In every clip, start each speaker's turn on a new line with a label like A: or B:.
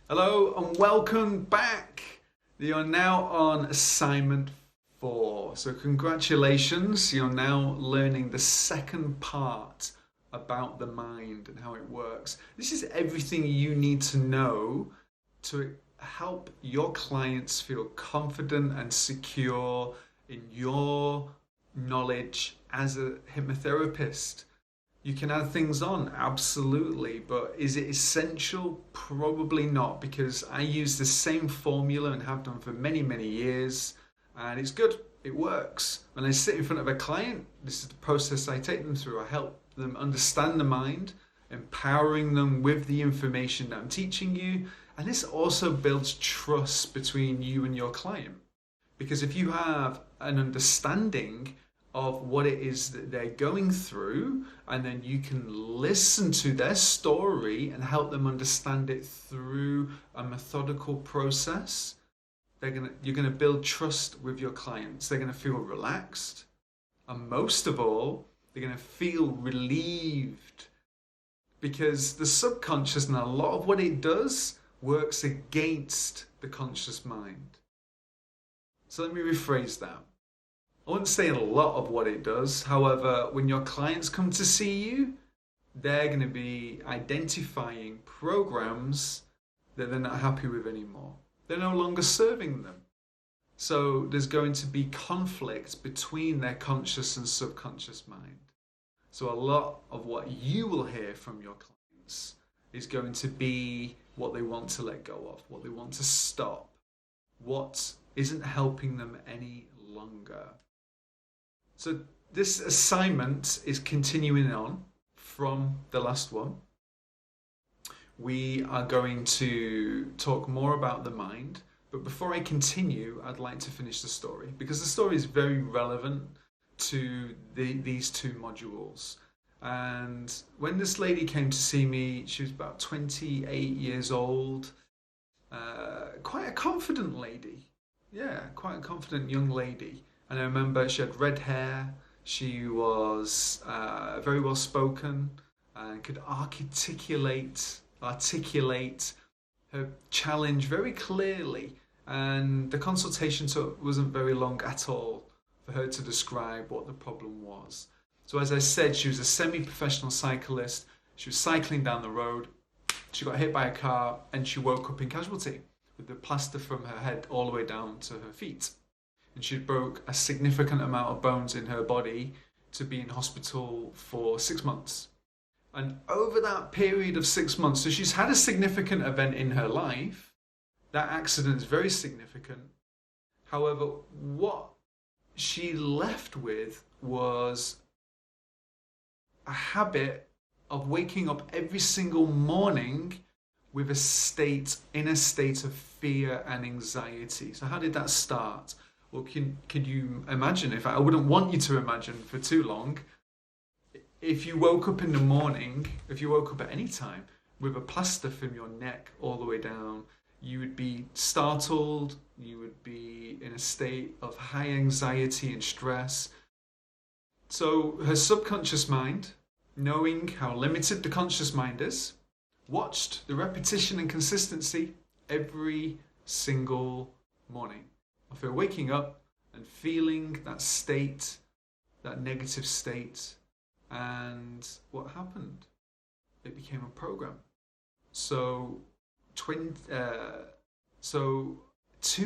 A: Hello and welcome back. You're now on assignment 4. So congratulations, you're now learning the second part about the mind and how it works. This is everything you need to know to help your clients feel confident and secure in your knowledge as a hypnotherapist. You can add things on, absolutely, but is it essential? Probably not, because I use the same formula and have done for many, many years, and it's good, it works. When I sit in front of a client, this is the process I take them through. I help them understand the mind, empowering them with the information that I'm teaching you, and this also builds trust between you and your client. Because if you have an understanding of what it is that they're going through, and then you can listen to their story and help them understand it through a methodical process, you're gonna build trust with your clients. They're gonna feel relaxed, and most of all, they're gonna feel relieved, because the subconscious and a lot of what it does works against the conscious mind. So let me rephrase that. I wouldn't say a lot of what it does. However, when your clients come to see you, they're going to be identifying programs that they're not happy with anymore. They're no longer serving them. So there's going to be conflict between their conscious and subconscious mind. So a lot of what you will hear from your clients is going to be what they want to let go of, what they want to stop, what isn't helping them any longer. So this assignment is continuing on from the last one. We are going to talk more about the mind, but before I continue, I'd like to finish the story, because the story is very relevant to these two modules. And when this lady came to see me, she was about 28 years old, quite a confident lady. Yeah, quite a confident young lady. And I remember she had red hair, she was very well spoken, and could articulate her challenge very clearly. And the consultation wasn't very long at all for her to describe what the problem was. So as I said, she was a semi-professional cyclist. She was cycling down the road, she got hit by a car, and she woke up in casualty with the plaster from her head all the way down to her feet. And she broke a significant amount of bones in her body to be in hospital for 6 months. And over that period of 6 months, so she's had a significant event in her life. That accident is very significant. However, what she left with was a habit of waking up every single morning with in a state of fear and anxiety. So how did that start? Well, could you imagine, I wouldn't want you to imagine for too long, if you woke up in the morning, if you woke up at any time with a plaster from your neck all the way down, you would be startled, you would be in a state of high anxiety and stress. So her subconscious mind, knowing how limited the conscious mind is, watched the repetition and consistency every single morning of her waking up and feeling that state, that negative state. And what happened? It became a program. So 2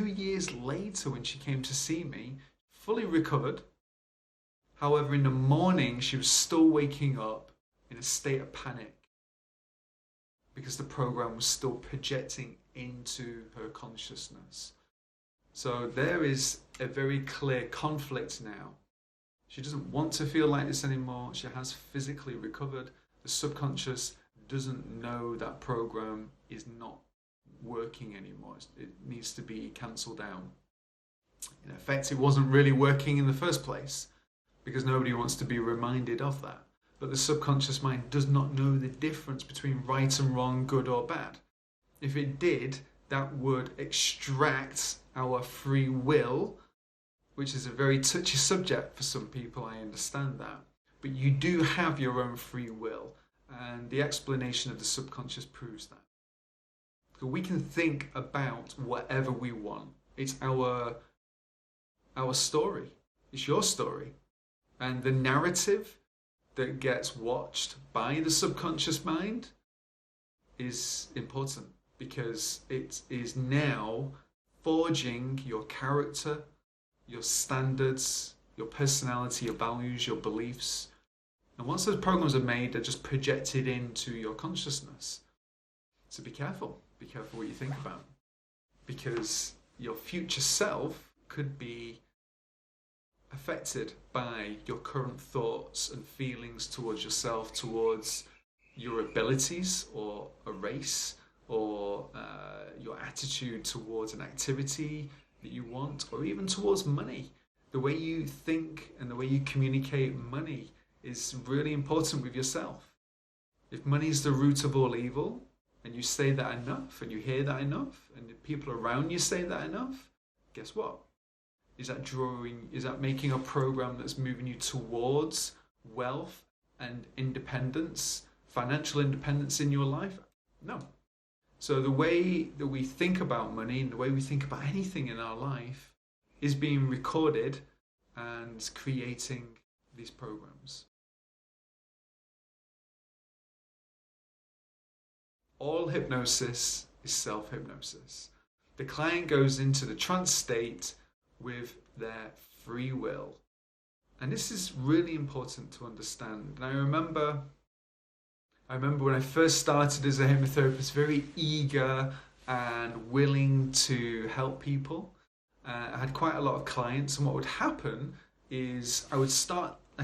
A: years later, when she came to see me, fully recovered. However, in the morning, she was still waking up in a state of panic because the program was still projecting into her consciousness. So there is a very clear conflict now. She doesn't want to feel like this anymore. She has physically recovered. The subconscious doesn't know that program is not working anymore. It needs to be cancelled out. In effect, it wasn't really working in the first place because nobody wants to be reminded of that. But the subconscious mind does not know the difference between right and wrong, good or bad. If it did, that would extract our free will, which is a very touchy subject for some people, I understand that. But you do have your own free will, and the explanation of the subconscious proves that. we can think about whatever we want. It's our story. It's your story. And the narrative that gets watched by the subconscious mind is important, because it is now forging your character, your standards, your personality, your values, your beliefs. And once those programs are made, they're just projected into your consciousness. So be careful. Be careful what you think about. Because your future self could be affected by your current thoughts and feelings towards yourself, towards your abilities or a race, or your attitude towards an activity that you want, or even towards money. The way you think and the way you communicate money is really important with yourself. If money is the root of all evil, and you say that enough, and you hear that enough, and the people around you say that enough, guess what? Is that making a program that's moving you towards wealth and independence, financial independence in your life? No. So the way that we think about money and the way we think about anything in our life is being recorded and creating these programs. All hypnosis is self-hypnosis. The client goes into the trance state with their free will. And this is really important to understand. And I remember when I first started as a hypnotherapist, very eager and willing to help people. I had quite a lot of clients, and what would happen is I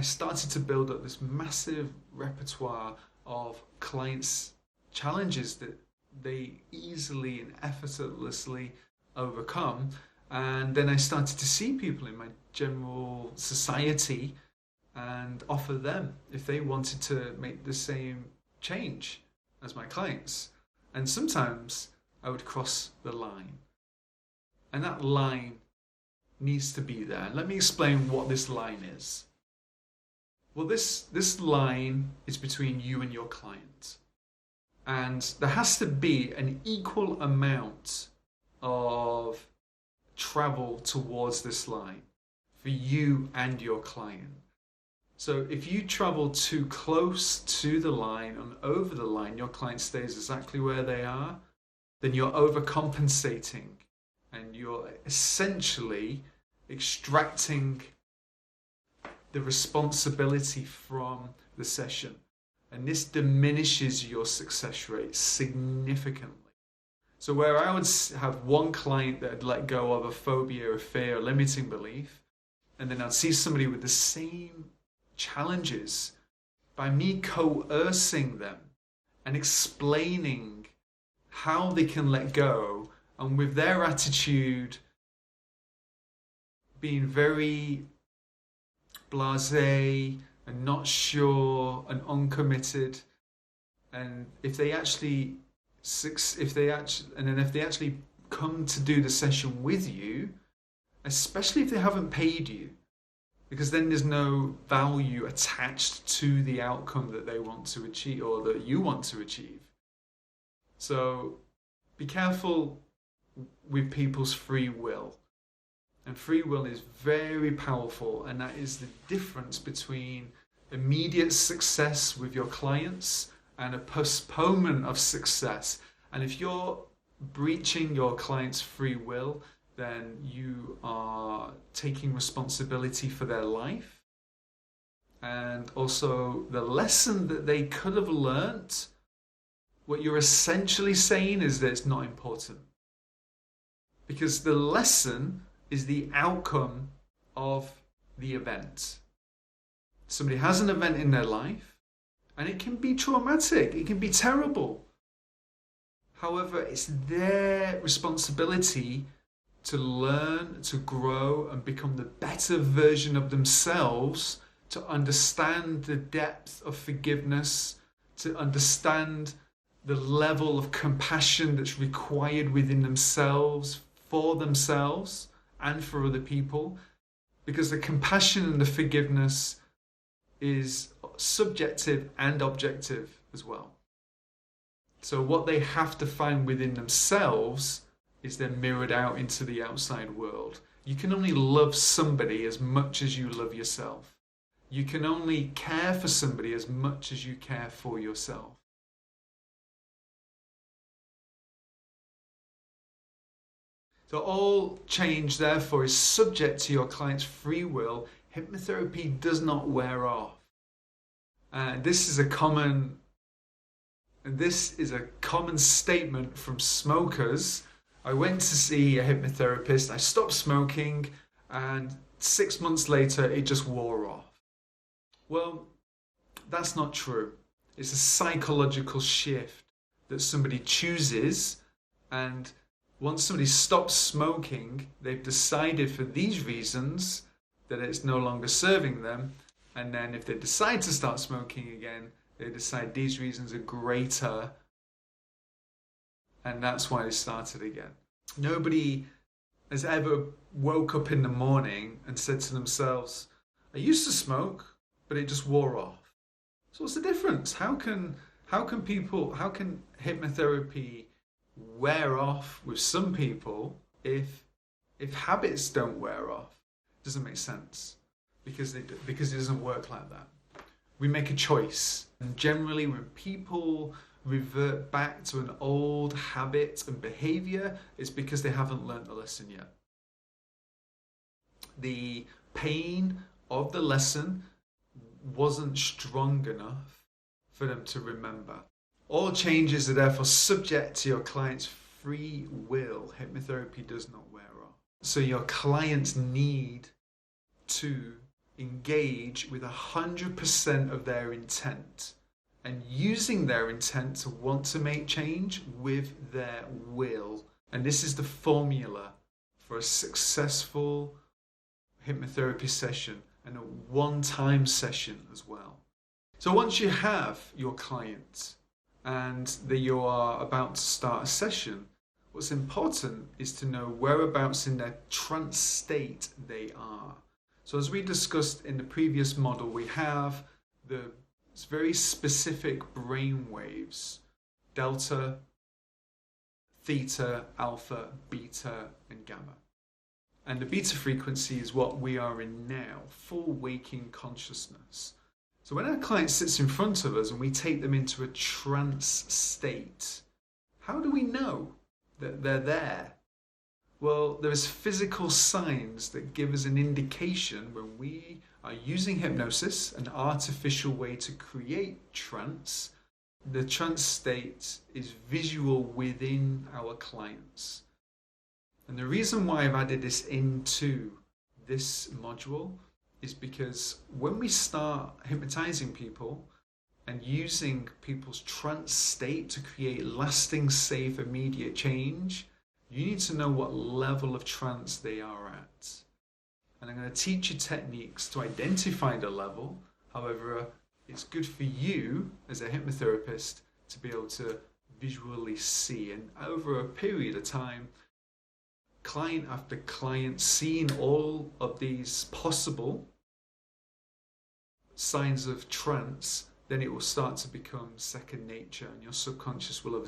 A: started to build up this massive repertoire of clients' challenges that they easily and effortlessly overcome. And then I started to see people in my general society and offer them if they wanted to make the same change as my clients. And sometimes I would cross the line. And that line needs to be there. Let me explain what this line is. Well, this line is between you and your client. And there has to be an equal amount of travel towards this line for you and your client. So if you travel too close to the line and over the line, your client stays exactly where they are, then you're overcompensating and you're essentially extracting the responsibility from the session. And this diminishes your success rate significantly. So where I would have one client that had let go of a phobia, a fear, a limiting belief, and then I'd see somebody with the same challenges, by me coercing them and explaining how they can let go, and with their attitude being very blasé and not sure and uncommitted, and if they actually come to do the session with you, especially if they haven't paid you, because then there's no value attached to the outcome that they want to achieve or that you want to achieve. So be careful with people's free will. And free will is very powerful, and that is the difference between immediate success with your clients and a postponement of success. And if you're breaching your client's free will, then you are taking responsibility for their life. And also the lesson that they could have learnt, what you're essentially saying is that it's not important. Because the lesson is the outcome of the event. Somebody has an event in their life, and it can be traumatic, it can be terrible. However, it's their responsibility to learn, to grow, and become the better version of themselves, to understand the depth of forgiveness, to understand the level of compassion that's required within themselves, for themselves, and for other people. Because the compassion and the forgiveness is subjective and objective as well. So what they have to find within themselves is then mirrored out into the outside world. You can only love somebody as much as you love yourself. You can only care for somebody as much as you care for yourself. So all change, therefore, is subject to your client's free will. Hypnotherapy does not wear off. This is a common statement from smokers. I went to see a hypnotherapist, I stopped smoking, and 6 months later it just wore off. Well, that's not true. It's a psychological shift that somebody chooses, and once somebody stops smoking, they've decided for these reasons that it's no longer serving them, and then if they decide to start smoking again, they decide these reasons are greater, and that's why they started again. Nobody has ever woke up in the morning and said to themselves, I used to smoke, but it just wore off. So what's the difference? How can hypnotherapy wear off with some people if habits don't wear off? It doesn't make sense because it doesn't work like that. We make a choice, and generally when people revert back to an old habit and behavior, it's because they haven't learned the lesson yet. The pain of the lesson wasn't strong enough for them to remember. All changes are therefore subject to your client's free will. Hypnotherapy does not wear off. So your clients need to engage with 100% of their intent, and using their intent to want to make change with their will. And this is the formula for a successful hypnotherapy session, and a one-time session as well. So once you have your client and that you are about to start a session, what's important is to know whereabouts in their trance state they are. So as we discussed in the previous model, we have the very specific brain waves, delta, theta, alpha, beta, and gamma. And the beta frequency is what we are in now, full waking consciousness. So when our client sits in front of us and we take them into a trance state, how do we know that they're there? Well, there's physical signs that give us an indication when we are using hypnosis, an artificial way to create trance. The trance state is visual within our clients. And the reason why I've added this into this module is because when we start hypnotizing people and using people's trance state to create lasting, safe, immediate change, you need to know what level of trance they are at. And I'm going to teach you techniques to identify the level. However, it's good for you as a hypnotherapist to be able to visually see. And over a period of time, client after client, seeing all of these possible signs of trance, then it will start to become second nature, and your subconscious will have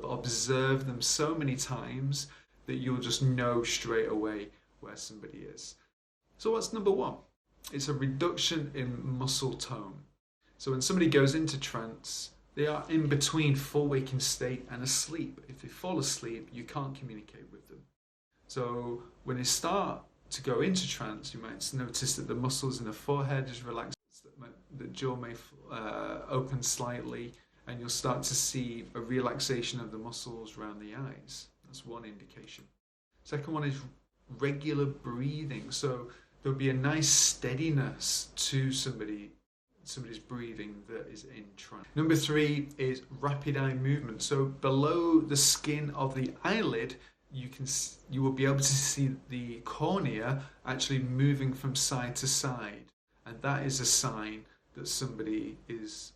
A: observed them so many times that you'll just know straight away where somebody is. So what's number one? It's a reduction in muscle tone. So when somebody goes into trance, they are in between full waking state and asleep. If they fall asleep, you can't communicate with them. So when they start to go into trance, you might notice that the muscles in the forehead is relaxed, the jaw may open slightly, and you'll start to see a relaxation of the muscles around the eyes. That's one indication. Second one is regular breathing. So there'll be a nice steadiness to somebody's breathing that is in trance. Number three is rapid eye movement. So below the skin of the eyelid, you will be able to see the cornea actually moving from side to side, and that is a sign that somebody is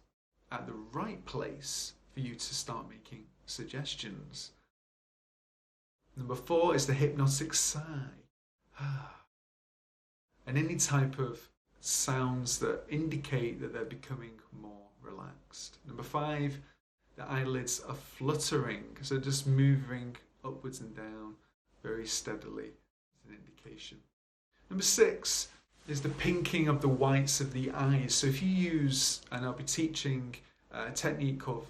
A: at the right place for you to start making suggestions. Number four is the hypnotic sigh. And any type of sounds that indicate that they're becoming more relaxed. Number five, The eyelids are fluttering, so just moving upwards and down very steadily is an indication. Number 6 is the pinking of the whites of the eyes. So if you use, and I'll be teaching a technique of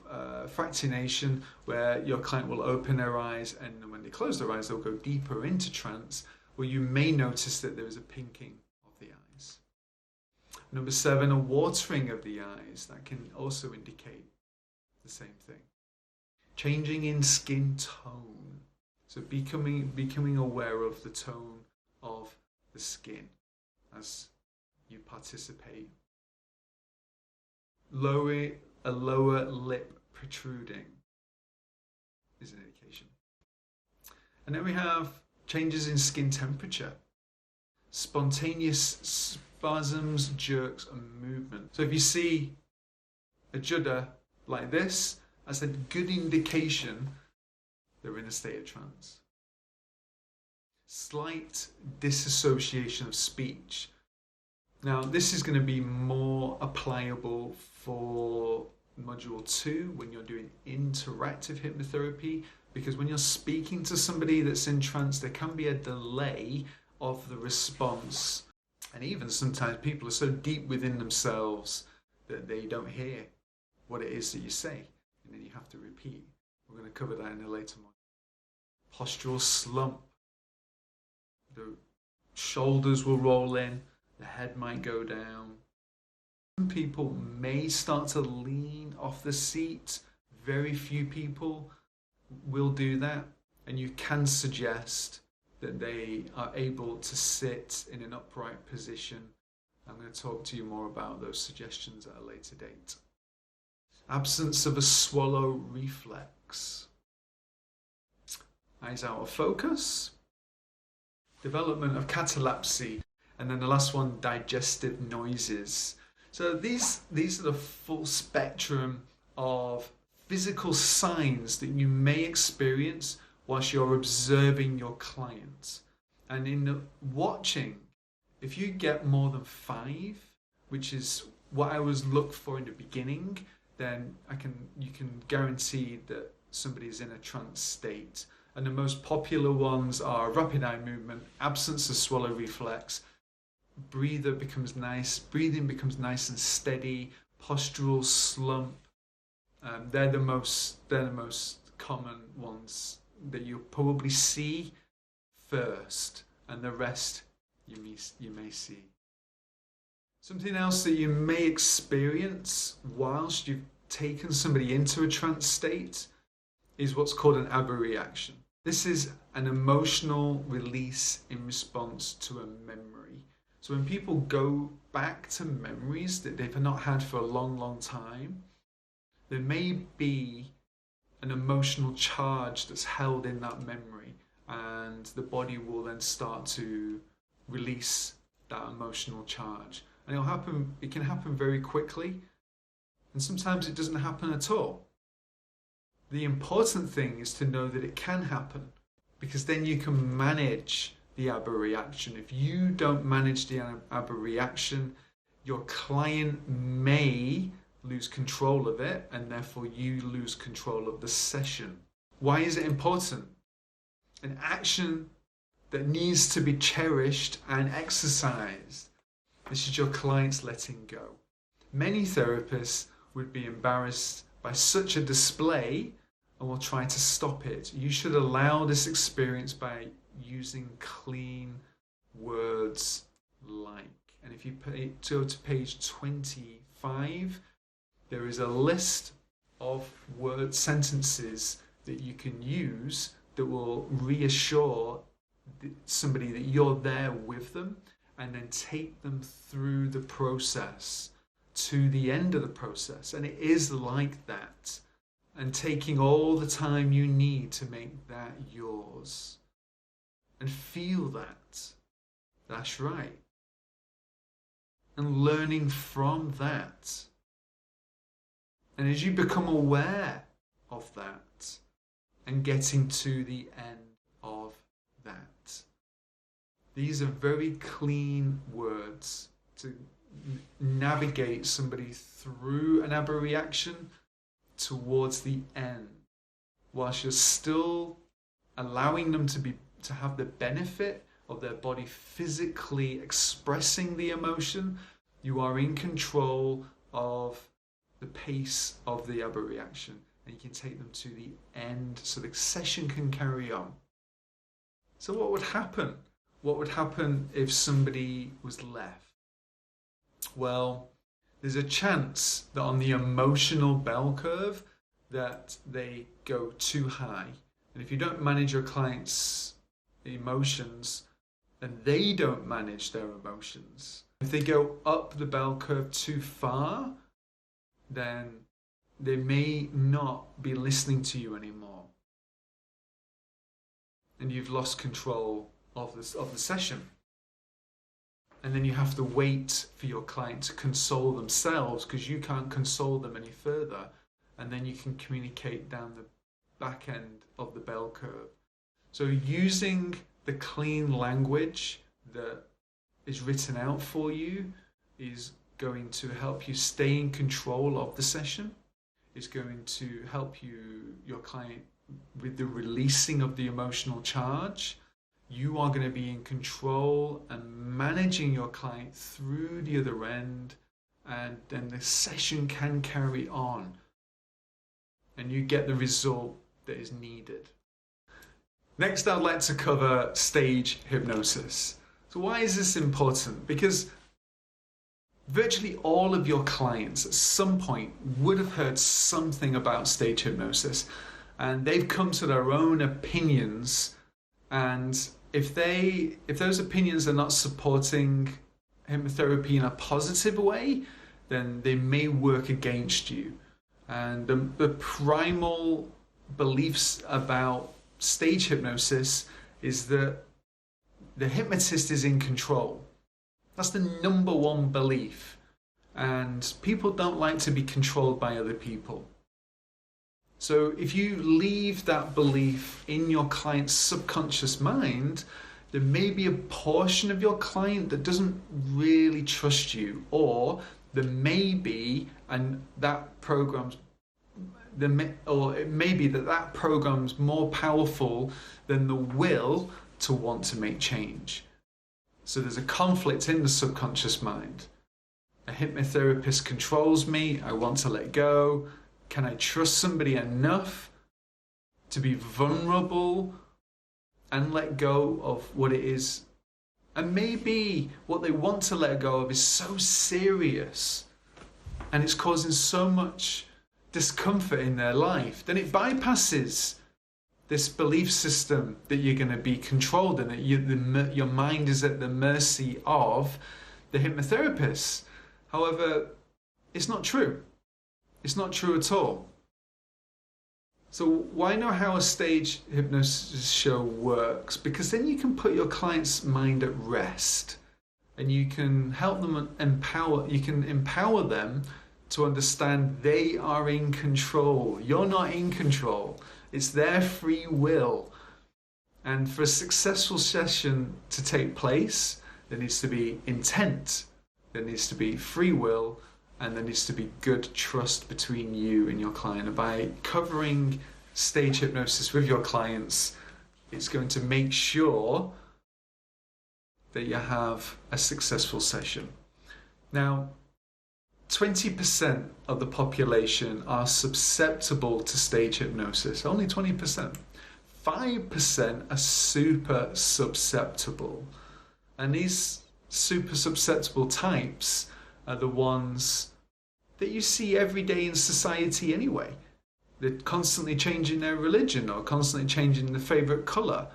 A: fractionation, where your client will open their eyes, and when they close their eyes, they'll go deeper into trance, where you may notice that there is a pinking of the eyes. Number 7, a watering of the eyes. That can also indicate the same thing. Changing in skin tone. So becoming aware of the tone of the skin as you participate. A lower lip protruding is an indication. And then we have changes in skin temperature. Spontaneous spasms, jerks, and movement. So if you see a judder like this, that's a good indication they're in a state of trance. Slight disassociation of speech. Now, this is going to be more applicable for module 2 when you're doing interactive hypnotherapy, because when you're speaking to somebody that's in trance, there can be a delay of the response. And even sometimes people are so deep within themselves that they don't hear what it is that you say, and then you have to repeat. We're going to cover that in a later module. Postural slump. The shoulders will roll in, the head might go down. Some people may start to lean off the seat. Very few people will do that, and you can suggest that they are able to sit in an upright position. I'm going to talk to you more about those suggestions at a later date. Absence of a swallow reflex. Eyes out of focus. Development of catalepsy. And then the last one, digestive noises. So these are the full spectrum of physical signs that you may experience whilst you're observing your client. And in watching, if you get more than 5, which is what I always look for in the beginning, then you can guarantee that somebody's in a trance state. And the most popular ones are rapid eye movement, absence of swallow reflex, breathing becomes nice and steady, postural slump. They're the most common ones that you'll probably see first, and the rest you may see. Something else that you may experience whilst you've taken somebody into a trance state is what's called an abreaction. This is an emotional release in response to a memory. So when people go back to memories that they've not had for a long, long time, there may be an emotional charge that's held in that memory, and the body will then start to release that emotional charge. And it can happen very quickly, and sometimes it doesn't happen at all. The important thing is to know that it can happen, because then you can manage the abreaction. If you don't manage the abreaction, your client may lose control of it, and therefore you lose control of the session. Why is it important? An action that needs to be cherished and exercised. This is your client's letting go. Many therapists would be embarrassed by such a display and will try to stop it. You should allow this experience by using clean words like. And if you go to page 25, there is a list of word sentences that you can use that will reassure somebody that you're there with them, and then take them through the process to the end of the process. And it is like that. And taking all the time you need to make that yours. And feel that. That's right. And learning from that. And as you become aware of that, and getting to the end of that. These are very clean words to navigate somebody through an abreaction towards the end, whilst you're still allowing them to have the benefit of their body physically expressing the emotion. You are in control of the pace of the ABBA reaction, and you can take them to the end so the session can carry on. So what would happen? What would happen if somebody was left? Well, there's a chance that on the emotional bell curve that they go too high. And if you don't manage your clients' emotions, then they don't manage their emotions. If they go up the bell curve too far, then they may not be listening to you anymore. And you've lost control of the session. And then you have to wait for your client to console themselves because you can't console them any further. And then you can communicate down the back end of the bell curve. So using the clean language that is written out for you is going to help you stay in control of the session. It's going to help your client with the releasing of the emotional charge. You are going to be in control and managing your client through the other end, and then the session can carry on and you get the result that is needed. Next, I'd like to cover stage hypnosis. So why is this important? Because virtually all of your clients at some point would have heard something about stage hypnosis, and they've come to their own opinions, and if those opinions are not supporting hypnotherapy in a positive way, then they may work against you. And the primal beliefs about stage hypnosis is that the hypnotist is in control. That's the number one belief. And people don't like to be controlled by other people. So if you leave that belief in your client's subconscious mind, there may be a portion of your client that doesn't really trust you, or there may be, and that program's, or it may be that program's more powerful than the will to want to make change. So there's a conflict in the subconscious mind. A hypnotherapist controls me, I want to let go. Can I trust somebody enough to be vulnerable and let go of what it is? And maybe what they want to let go of is so serious and it's causing so much discomfort in their life, then it bypasses this belief system that you're going to be controlled and that your mind is at the mercy of the hypnotherapist. However, it's not true. It's not true at all. So why know how a stage hypnosis show works? Because then you can put your client's mind at rest and you can help them empower them to understand they are in control. You're not in control. It's their free will. And for a successful session to take place, there needs to be intent, there needs to be free will, and there needs to be good trust between you and your client. And by covering stage hypnosis with your clients, it's going to make sure that you have a successful session. Now, 20% of the population are susceptible to stage hypnosis, only 20%. 5% are super susceptible. And these super susceptible types are the ones that you see every day in society anyway. They're constantly changing their religion or constantly changing their favorite color.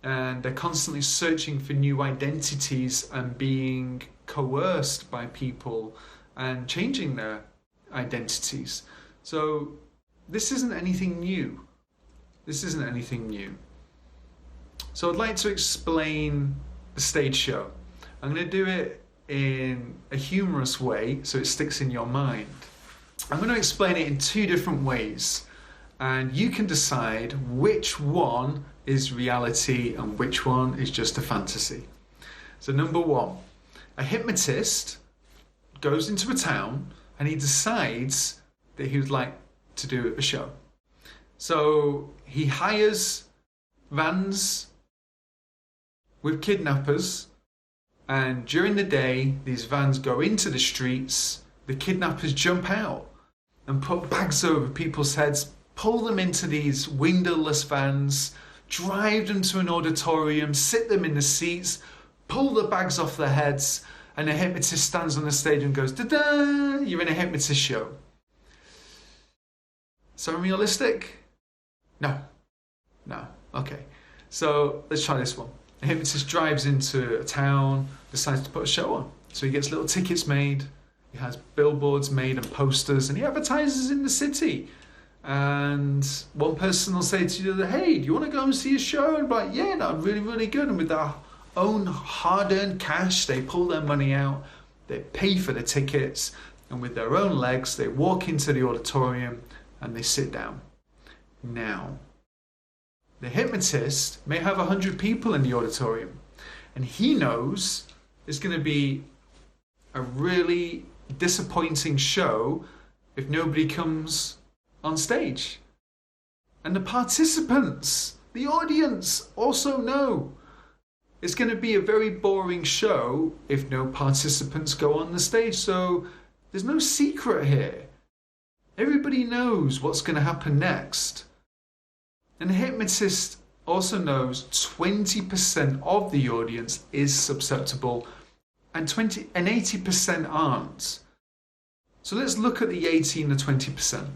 A: And they're constantly searching for new identities and being coerced by people and changing their identities. So this isn't anything new. This isn't anything new. So I'd like to explain the stage show. I'm going to do it in a humorous way so it sticks in your mind. I'm going to explain it in two different ways, and you can decide which one is reality and which one is just a fantasy. So number one, a hypnotist goes into a town and he decides that he would like to do a show. So he hires vans with kidnappers, and during the day these vans go into the streets, the kidnappers jump out and put bags over people's heads, pull them into these windowless vans, drive them to an auditorium, sit them in the seats, pull the bags off their heads, and the hypnotist stands on the stage and goes, "Da-da! You're in a hypnotist show." So realistic? No. Okay. So let's try this one. The hypnotist drives into a town, decides to put a show on. So he gets little tickets made, he has billboards made and posters, and he advertises in the city. And one person will say to the other, "Hey, do you want to go and see a show?" And be like, "Yeah, no, really, really good." And with their own hard-earned cash, they pull their money out, they pay for the tickets, and with their own legs, they walk into the auditorium and they sit down. Now, the hypnotist may have 100 people in the auditorium, and he knows it's going to be a really disappointing show if nobody comes on stage. And the participants, the audience, also know it's going to be a very boring show if no participants go on the stage. So there's no secret here. Everybody knows what's going to happen next. And the hypnotist also knows 20% of the audience is susceptible and 80% aren't. So let's look at the 80 and the 20%.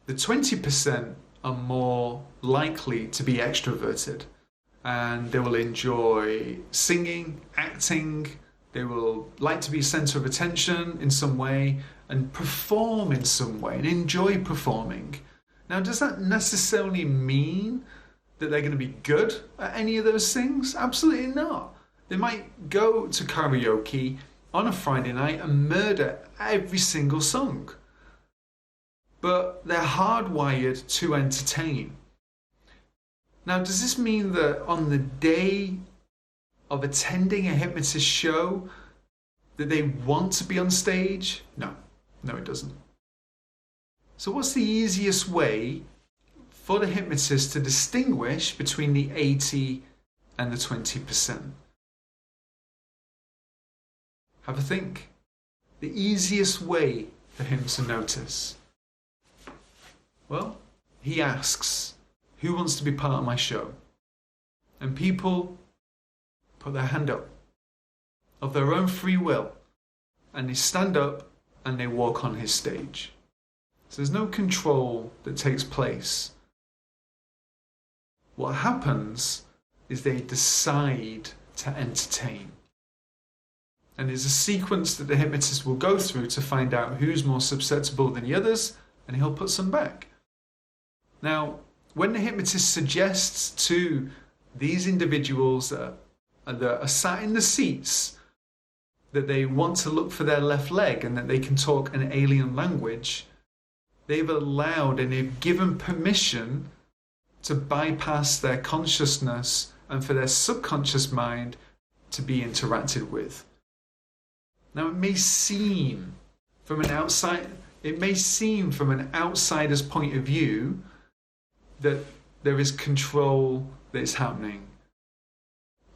A: The 20% are more likely to be extroverted, and they will enjoy singing, acting, they will like to be centre of attention in some way and perform in some way and enjoy performing. Now, does that necessarily mean that they're going to be good at any of those things? Absolutely not. They might go to karaoke on a Friday night and murder every single song. But they're hardwired to entertain. Now, does this mean that on the day of attending a hypnotist show that they want to be on stage? No, it doesn't. So what's the easiest way for the hypnotist to distinguish between the 80 and the 20%? Have a think. The easiest way for him to notice. Well, he asks, "Who wants to be part of my show?" And people put their hand up of their own free will, and they stand up and they walk on his stage. So there's no control that takes place. What happens is they decide to entertain. And there's a sequence that the hypnotist will go through to find out who's more susceptible than the others, and he'll put some back. Now, when the hypnotist suggests to these individuals that are sat in the seats that they want to look for their left leg and that they can talk an alien language, they've allowed and they've given permission to bypass their consciousness and for their subconscious mind to be interacted with. Now, it may seem from an outsider's point of view that there is control that is happening,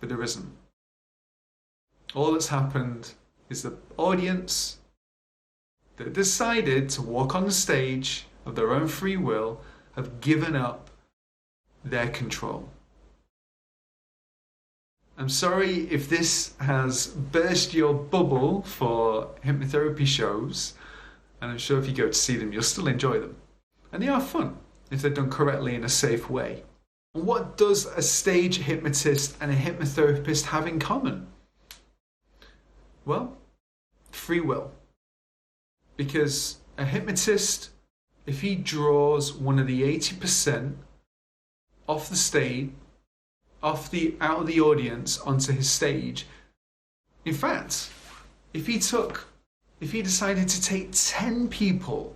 A: but there isn't. All that's happened is the audience that decided to walk on the stage of their own free will have given up their control. I'm sorry if this has burst your bubble for hypnotherapy shows, and I'm sure if you go to see them, you'll still enjoy them. And they are fun if they're done correctly in a safe way. And what does a stage hypnotist and a hypnotherapist have in common? Well, free will. Because a hypnotist, if he draws one of the 80% off the stage, out of the audience onto his stage, in fact, if he decided to take 10 people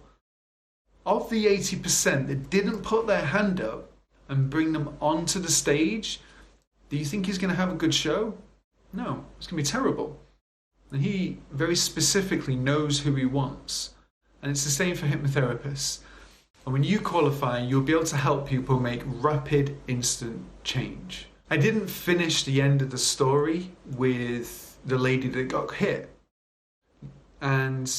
A: of the 80% that didn't put their hand up and bring them onto the stage, do you think he's going to have a good show? No, it's going to be terrible. And he very specifically knows who he wants. And it's the same for hypnotherapists. And when you qualify, you'll be able to help people make rapid, instant change. I didn't finish the end of the story with the lady that got hit. And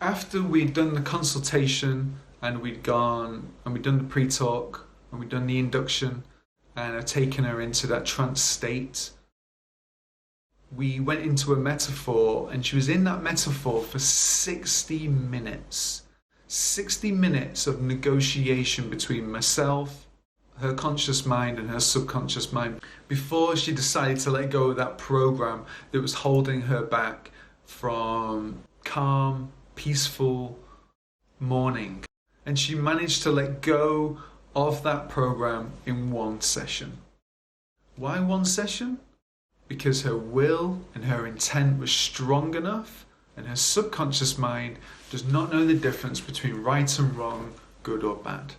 A: after we'd done the consultation and we'd done the pre-talk and we'd done the induction and I'd taken her into that trance state, we went into a metaphor, and she was in that metaphor for 60 minutes. 60 minutes of negotiation between myself, her conscious mind, and her subconscious mind before she decided to let go of that program that was holding her back from calm, peaceful morning. And she managed to let go of that program in one session. Why one session? Because her will and her intent was strong enough, and her subconscious mind does not know the difference between right and wrong, good or bad.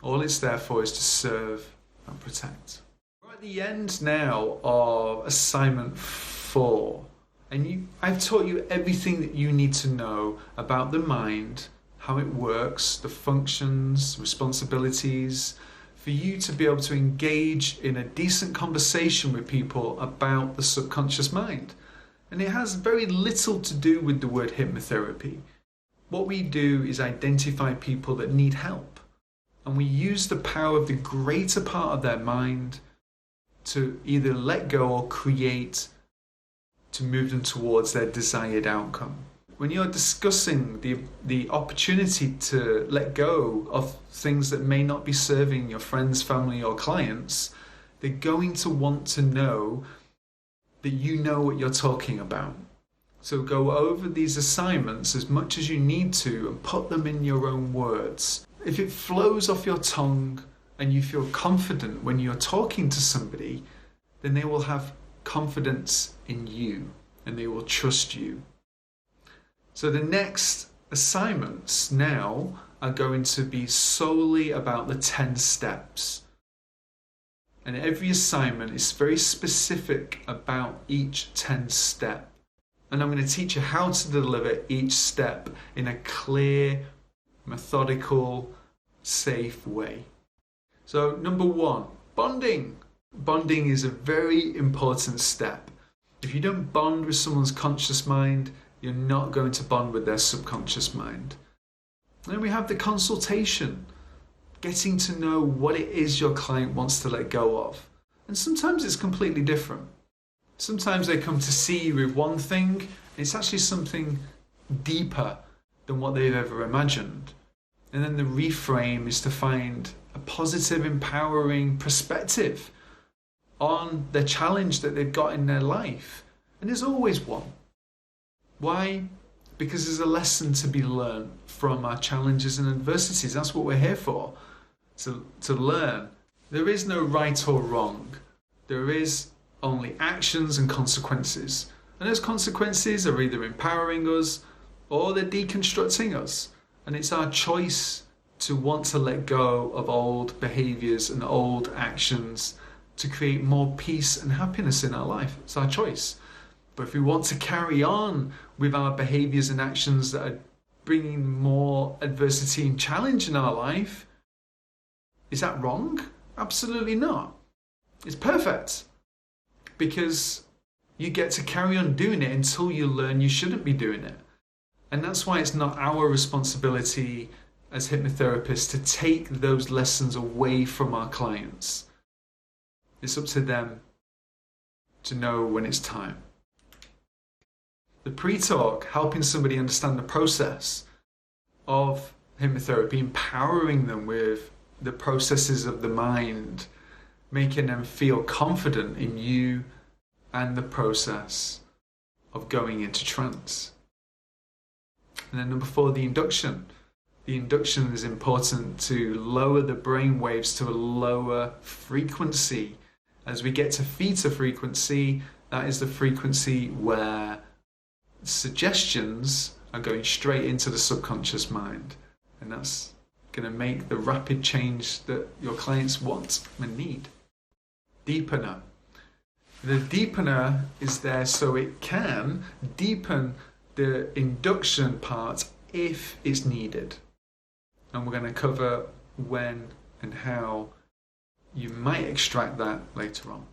A: All it's there for is to serve and protect. We're at the end now of assignment 4, and I've taught you everything that you need to know about the mind, how it works, the functions, responsibilities, for you to be able to engage in a decent conversation with people about the subconscious mind. And it has very little to do with the word hypnotherapy. What we do is identify people that need help. And we use the power of the greater part of their mind to either let go or create to move them towards their desired outcome. When you're discussing the opportunity to let go of things that may not be serving your friends, family, or clients, they're going to want to know that you know what you're talking about. So go over these assignments as much as you need to and put them in your own words. If it flows off your tongue and you feel confident when you're talking to somebody, then they will have confidence in you and they will trust you. So the next assignments now are going to be solely about the 10 steps. And every assignment is very specific about each 10 step. And I'm going to teach you how to deliver each step in a clear, methodical, safe way. So number 1, bonding. Bonding is a very important step. If you don't bond with someone's conscious mind, you're not going to bond with their subconscious mind. And then we have the consultation, getting to know what it is your client wants to let go of. And sometimes it's completely different. Sometimes they come to see you with one thing, and it's actually something deeper than what they've ever imagined. And then the reframe is to find a positive, empowering perspective on the challenge that they've got in their life. And there's always one. Why? Because there's a lesson to be learned from our challenges and adversities. That's what we're here for, to learn. There is no right or wrong. There is only actions and consequences. And those consequences are either empowering us or they're deconstructing us. And it's our choice to want to let go of old behaviors and old actions to create more peace and happiness in our life. It's our choice. But if we want to carry on with our behaviors and actions that are bringing more adversity and challenge in our life, is that wrong? Absolutely not. It's perfect. Because you get to carry on doing it until you learn you shouldn't be doing it. And that's why it's not our responsibility as hypnotherapists to take those lessons away from our clients. It's up to them to know when it's time. The pre-talk, helping somebody understand the process of hypnotherapy, empowering them with the processes of the mind, making them feel confident in you and the process of going into trance. And then number 4, the induction. The induction is important to lower the brain waves to a lower frequency. As we get to theta frequency, that is the frequency where suggestions are going straight into the subconscious mind. And that's going to make the rapid change that your clients want and need. Deepener. The deepener is there so it can deepen the induction part if it's needed. And we're going to cover when and how you might extract that later on.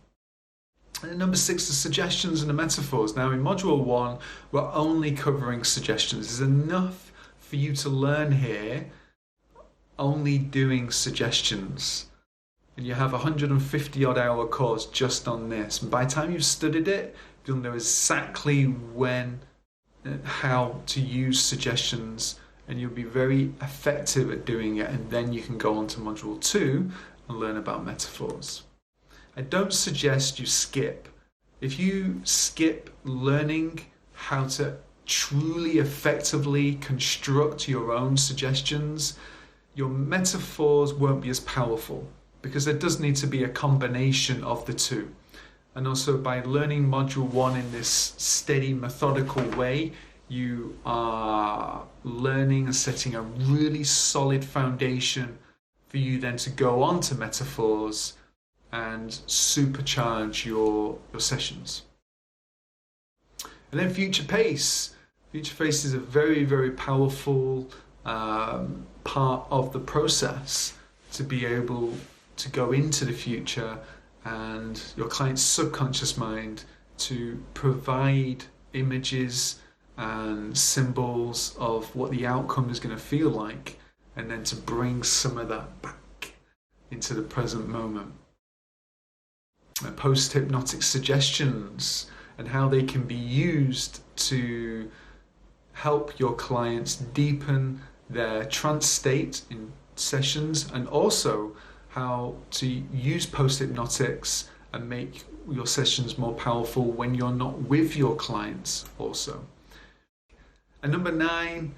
A: And then number 6, the suggestions and the metaphors. Now in module 1, we're only covering suggestions. There's enough for you to learn here, only doing suggestions. And you have a 150 odd hour course just on this. And by the time you've studied it, you'll know exactly when and how to use suggestions, and you'll be very effective at doing it. And then you can go on to module 2 and learn about metaphors. I don't suggest you skip. If you skip learning how to truly effectively construct your own suggestions, your metaphors won't be as powerful, because there does need to be a combination of the two. And also, by learning module 1 in this steady, methodical way, you are learning and setting a really solid foundation for you then to go on to metaphors and supercharge your sessions. And then future pace. Future pace is a very, very powerful part of the process to be able to go into the future and your client's subconscious mind to provide images and symbols of what the outcome is going to feel like, and then to bring some of that back into the present moment. Post-hypnotic suggestions and how they can be used to help your clients deepen their trance state in sessions, and also how to use post-hypnotics and make your sessions more powerful when you're not with your clients also. And number 9,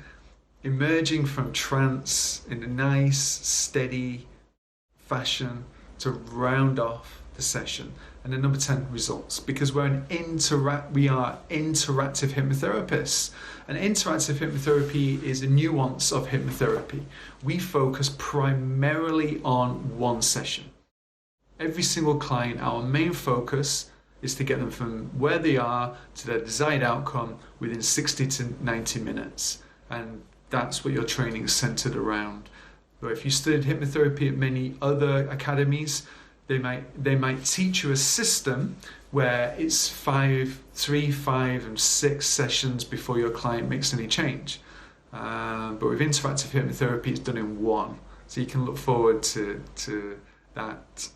A: emerging from trance in a nice, steady fashion to round off the session. And then number 10, results, because we are interactive hypnotherapists. And interactive hypnotherapy is a nuance of hypnotherapy. We focus primarily on one session. Every single client, our main focus is to get them from where they are to their desired outcome within 60 to 90 minutes. And that's what your training is centered around. But if you studied hypnotherapy at many other academies, they might teach you a system where it's 3, 5, and 6 sessions before your client makes any change. But with interactive hypnotherapy, it's done in one. So you can look forward to that.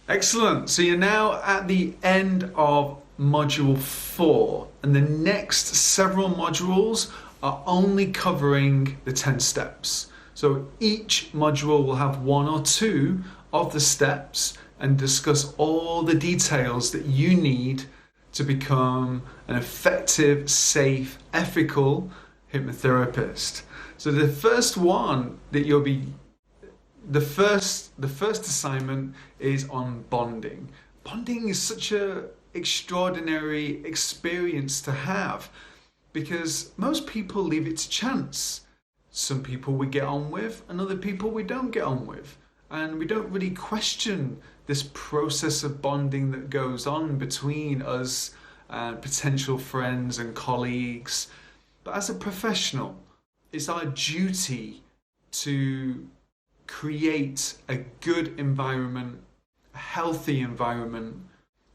A: Excellent. So you're now at the end of module 4, and the next several modules are only covering the 10 steps. So each module will have 1 or 2 of the steps and discuss all the details that you need to become an effective, safe, ethical hypnotherapist. So the first one that the first assignment is on bonding. Bonding is such an extraordinary experience to have, because most people leave it to chance. Some people we get on with and other people we don't get on with. And we don't really question this process of bonding that goes on between us and potential friends and colleagues. But as a professional, it's our duty to create a good environment, a healthy environment,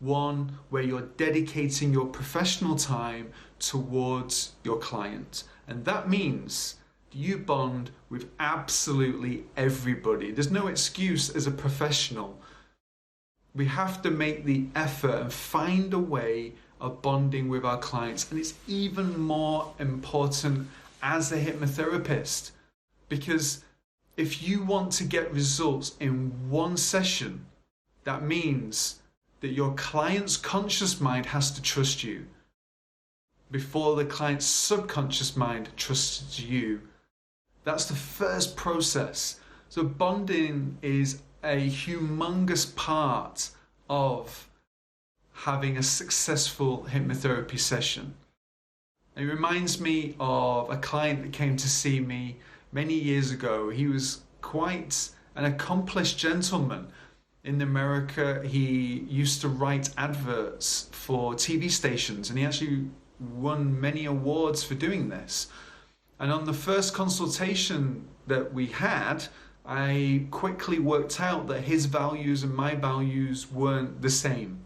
A: one where you're dedicating your professional time towards your client. And that means you bond with absolutely everybody. There's no excuse as a professional. We have to make the effort and find a way of bonding with our clients. And it's even more important as a hypnotherapist, because if you want to get results in one session, that means that your client's conscious mind has to trust you before the client's subconscious mind trusts you. That's the first process. So bonding is a humongous part of having a successful hypnotherapy session. It reminds me of a client that came to see me many years ago. He was quite an accomplished gentleman. In America, he used to write adverts for TV stations, and he actually won many awards for doing this. And on the first consultation that we had, I quickly worked out that his values and my values weren't the same.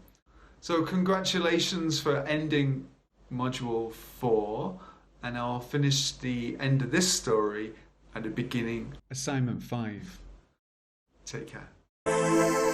A: So congratulations for ending Module 4, and I'll finish the end of this story at the beginning. Assignment 5. Take care.